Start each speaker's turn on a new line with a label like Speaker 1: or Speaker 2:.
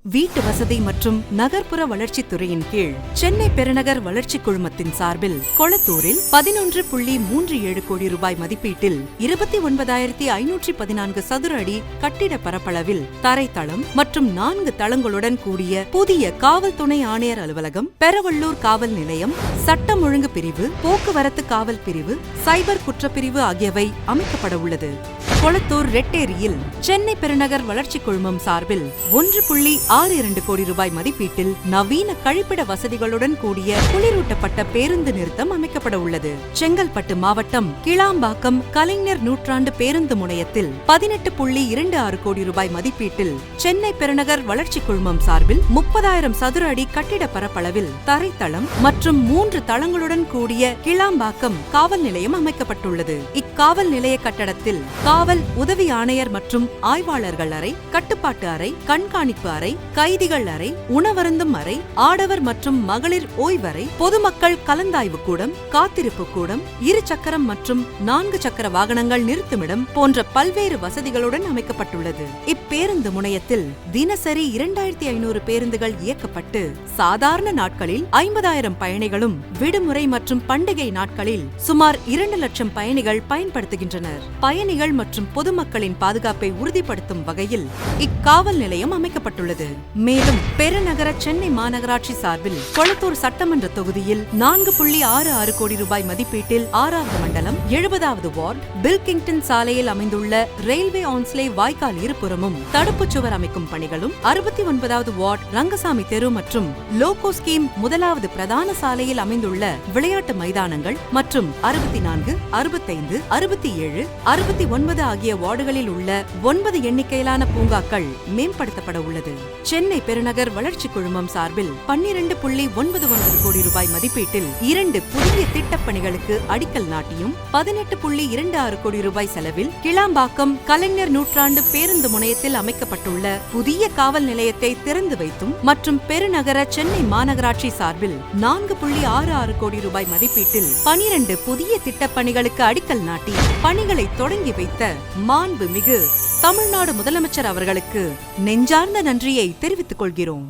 Speaker 1: வீட்டு வசதி மற்றும் நகர்ப்புற வளர்ச்சித் துறையின் கீழ் சென்னை பெருநகர் வளர்ச்சி குழுமத்தின் சார்பில் கொளத்தூரில் 11.37 கோடி ரூபாய் மதிப்பீட்டில் 29,514 சதுர அடி கட்டிட பரப்பளவில் தரைத்தளம் மற்றும் 4 தளங்களுடன் கூடிய புதிய காவல் துணை ஆணையர் அலுவலகம், பெரவள்ளூர் காவல் நிலையம், சட்டம் ஒழுங்கு பிரிவு, போக்குவரத்து காவல் பிரிவு, சைபர் குற்றப்பிரிவு ஆகியவை அமைக்கப்பட உள்ளது. கொளத்தூர் ரெட்டேரியில் சென்னை பெருநகர் வளர்ச்சி குழுமம் சார்பில் 1.62 கோடி ரூபாய் மதிப்பீட்டில் நவீன கழிப்பிட வசதிகளுடன் கூடிய குளிரூட்டப்பட்ட பேருந்து நிறுத்தம் அமைக்கப்பட உள்ளது. செங்கல்பட்டு மாவட்டம் கிளாம்பாக்கம் கலைஞர் நூற்றாண்டு பேருந்து முனையத்தில் 18.26 கோடி ரூபாய் மதிப்பீட்டில் சென்னை பெருநகர் வளர்ச்சி குழுமம் சார்பில் 30,000 சதுர அடி கட்டிட பரப்பளவில் தரைத்தளம் மற்றும் 3 தளங்களுடன் கூடிய கிளாம்பாக்கம் காவல் நிலையம் அமைக்கப்பட்டுள்ளது. இக்காவல் நிலைய கட்டடத்தில் காவல் உதவி ஆணையர் மற்றும் ஆய்வாளர்கள் அறை, கட்டுப்பாட்டு அறை, கண்காணிப்பு அறை, கைதிகள் அறை, உணவருந்தும் அறை, ஆடவர் மற்றும் மகளிர் ஓய்வறை, பொதுமக்கள் கலந்தாய்வு கூடம், காத்திருப்பு கூடம், 2 சக்கரம் மற்றும் 4 சக்கர வாகனங்கள் நிறுத்துமிடம் போன்ற பல்வேறு வசதிகளுடன் அமைக்கப்பட்டுள்ளது. இப்பேருந்து முனையத்தில் தினசரி 2,500 பேருந்துகள் இயக்கப்பட்டு சாதாரண நாட்களில் 50,000 பயணிகளும், விடுமுறை மற்றும் பண்டிகை நாட்களில் சுமார் 2 லட்சம் பயணிகள் பயன்படுத்துகின்றனர். பயணிகள் மற்றும் பொதுமக்களின் பாதுகாப்பை உறுதிப்படுத்தும் வகையில் இக்காவல் நிலையம் அமைக்கப்பட்டுள்ளது. மேலும் பெருநகர சென்னை மாநகராட்சி சார்பில் கொளத்தூர் சட்டமன்ற தொகுதியில் 4.66 கோடி ரூபாய் மதிப்பீட்டில் 6வது மண்டலம், 70வது வார்டு, பில்கிங்டன் சாலையில் அமைந்துள்ள ரயில்வே ஆன்ஸ்லே வாய்க்கால் இருபுறமும் தடுப்புச் சுவர் அமைக்கும் பணிகளும், 69வது வார்டு ரங்கசாமி தெரு மற்றும் லோகோ ஸ்கீம் 1வது பிரதான சாலையில் அமைந்துள்ள விளையாட்டு மைதானங்கள் மற்றும் 64, 65, 67, 69 ஆகிய வார்டுகளில் உள்ள 9 எண்ணிக்கையிலான பூங்காக்கள் மேம்படுத்தப்பட உள்ளது. சென்னை பெருநகர் வளர்ச்சி குழுமம் சார்பில் 12.99 கோடி ரூபாய் மதிப்பீட்டில் 2 புதிய திட்டப்பணிகளுக்கு அடிக்கல் நாட்டியும், 18.26 கோடி ரூபாய் செலவில் கிளாம்பாக்கம் கலைஞர் நூற்றாண்டு பேருந்து முனையத்தில் அமைக்கப்பட்டுள்ள புதிய காவல் நிலையத்தை திறந்து வைத்தும் மற்றும் பெருநகர சென்னை மாநகராட்சி சார்பில் 4.66 கோடி ரூபாய் மதிப்பீட்டில் 12 புதிய திட்டப்பணிகளுக்கு அடிக்கல் நாட்டி பணிகளை தொடங்கி வைத்த மாண்புமிகு தமிழ்நாடு முதலமைச்சர் அவர்களுக்கு நெஞ்சார்ந்த நன்றியை தெரிவித்துக் கொள்கிறோம்.